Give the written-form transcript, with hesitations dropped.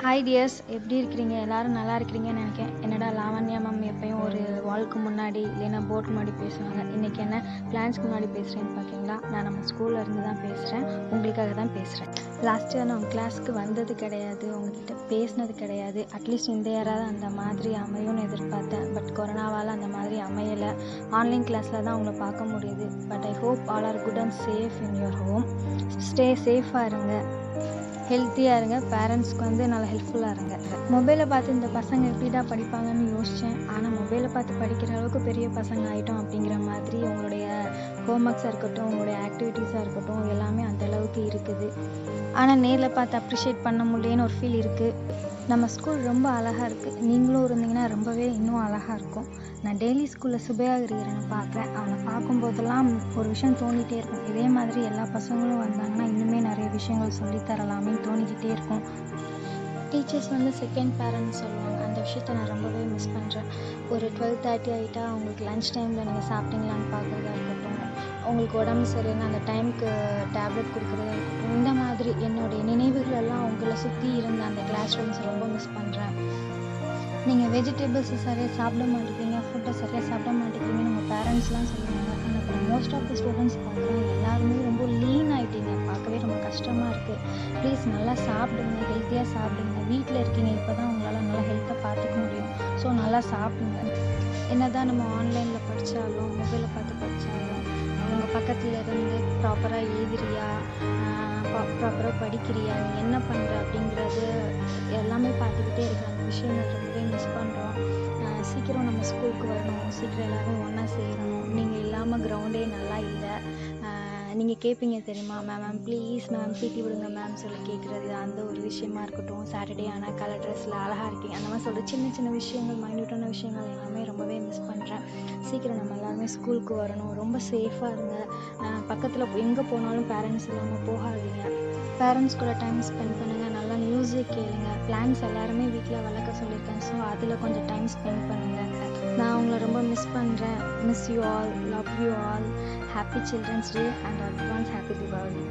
Hi tears, எப்படி இருக்கிறீங்க? எல்லாரும் நல்லா இருக்கிறீங்கன்னு நினைக்கிறேன். என்னடா லாவண்யா மேம் எப்பயும் ஒரு வால்க்கு முன்னாடி இல்லைன்னா போர்டுக்கு முன்னாடி பேசுவாங்க. இன்றைக்கி என்ன பிளான்ஸ்க்கு முன்னாடி பேசுகிறேன்னு பார்த்தீங்களா? நான் நம்ம ஸ்கூலில் இருந்து தான் பேசுகிறேன், உங்களுக்காக தான் பேசுகிறேன். லாஸ்ட் இயர் நான் உங்கள் கிளாஸ்க்கு வந்தது கிடையாது, உங்ககிட்ட பேசினது கிடையாது. அட்லீஸ்ட் இந்த இயராவது அந்த மாதிரி அமையும்னு எதிர்பார்த்தேன். பட் கொரோனாவால் அந்த மாதிரி அமையலை. ஆன்லைன் கிளாஸில் தான் உங்களை பார்க்க முடியுது. But I hope all are good and safe in your home. Stay சேஃபாக இருங்க, ஹெல்த்தியாக இருங்க, பேரண்ட்ஸ்க்கு நல்லா ஹெல்ப்ஃபுல்லாக இருங்க. மொபைலை பார்த்து இந்த பசங்க எப்படிடா படிப்பாங்கன்னு யோசித்தேன். ஆனால் மொபைலை பார்த்து படிக்கிற அளவுக்கு பெரிய பசங்க ஆகிட்டோம் அப்படிங்கிற மாதிரி உங்களுடைய ஹோம்ஒர்க்ஸாக இருக்கட்டும், உங்களுடைய ஆக்டிவிட்டீஸாக இருக்கட்டும், எல்லாமே அந்தளவுக்கு இருக்குது. ஆனால் நேரில் பார்த்து அப்ரிஷியேட் பண்ண முடியலன்னு ஒரு ஃபீல் இருக்குது. நம்ம ஸ்கூல் ரொம்ப அழகாக இருக்குது. நீங்களும் இருந்தீங்கன்னா ரொம்பவே இன்னும் அழகாக இருக்கும். நான் டெய்லி ஸ்கூலில் சுபயாகிரியனை பார்க்குறேன். அவனை பார்க்கும்போதெல்லாம் ஒரு விஷயம் தோண்டிகிட்டே இருக்கும். இதே மாதிரி எல்லா பசங்களும் வந்தாங்கன்னா இன்னுமே நிறைய விஷயங்கள் சொல்லித்தரலாமே தோணிக்கிட்டே இருக்கும். டீச்சர்ஸ் செகண்ட் பேரண்ட்ஸ் சொல்லுவாங்க. அந்த விஷயத்த நான் ரொம்பவே மிஸ் பண்ணுறேன். ஒரு 12:30 ஆகிட்டா அவங்களுக்கு லன்ச் டைமில் நீங்கள் சாப்பிட்டீங்களான்னு பார்க்குறதா இருக்கட்டும், உங்களுக்கு உடம்பு சரியில்லைன்னா அந்த டைமுக்கு டேப்லெட் கொடுக்குறதா இருக்கட்டும், இந்த மாதிரி என்னுடைய நினைவுகள் எல்லாம் அவங்கள சுற்றி இருந்த அந்த கிளாஸ் ரூம்ஸ் ரொம்ப மிஸ் பண்ணுறேன். நீங்கள் வெஜிடபிள்ஸை சரியாக சாப்பிட மாட்டேங்கிறீங்க, ஃபுட்டை சரியாக சாப்பிட மாட்டேங்கிறீங்கன்னு உங்கள் பேரண்ட்ஸ்லாம் சொல்லுவாங்க. ஆனால் இப்போ மோஸ்ட் ஆஃப் த ஸ்டூடெண்ட்ஸ் பார்க்குறேன், எல்லாருமே ரொம்ப லீன் ஆகிட்டீங்க. பார்க்கவே ரொம்ப கஷ்டமாக இருக்குது. ப்ளீஸ் நல்லா சாப்பிடுங்க, ஹெல்த்தியாக சாப்பிடுங்க. வீட்டில் இருக்கீங்க, இப்போ தான் உங்களால் நல்லா ஹெல்த்தை பார்த்துக்க முடியும். ஸோ நல்லா சாப்பிடுங்க. என்ன தான் நம்ம ஆன்லைனில் படித்தாலும், மொபைலை பார்த்து படித்தாலும், அவங்க பக்கத்தில் இருந்து ப்ராப்பராக எழுதுறியா, ப்ராப்பராக படிக்கிறியா, நீ என்ன பண்ணுற அப்படிங்கிறது எல்லாமே பார்த்துக்கிட்டே இருக்கிற அந்த விஷயங்கள் ரொம்பவே மிஸ் பண்ணுறோம். சீக்கிரம் நம்ம ஸ்கூலுக்கு வரணும், சீக்கிரம் எல்லோரும் ஒன்றா சேரணும். நீங்கள் இல்லாமல் கிரவுண்டே நல்லா இல்லை. நீங்கள் கேட்பீங்க தெரியுமா, மேம் ப்ளீஸ் மேம் பிடி விடுங்க மேம் சொல்லி கேட்குறது, அந்த ஒரு விஷயமா இருக்கட்டும். சாட்டர்டே ஆனால் கலர் ட்ரெஸ்ஸில் அழகாக இருக்கீங்க, அந்த மாதிரி சொல்கிற சின்ன சின்ன விஷயங்கள், மைன்யூட்டான விஷயங்கள் எல்லாமே ரொம்பவே மிஸ் பண்ணுறேன். சீக்கிரம் நம்ம எல்லாருமே ஸ்கூலுக்கு வரணும். ரொம்ப சேஃபாக இருங்க. பக்கத்தில் எங்கே போனாலும் பேரண்ட்ஸ் இல்லாமல் போகாதீங்க. பேரண்ட்ஸ் கூட டைம் ஸ்பெண்ட் பண்ணுங்கள். நல்லா மியூசிக் கேளுங்க. பிளான்ஸ் எல்லாருமே வீட்டில் வளர்க்க சொல்லியிருக்கேன். ஸோ அதில் கொஞ்சம் டைம் ஸ்பெண்ட் பண்ணுங்கள். நான் உங்களை ரொம்ப மிஸ் பண்ணுறேன். Miss you all, love you all. Happy children's day and advance happy Deepavali.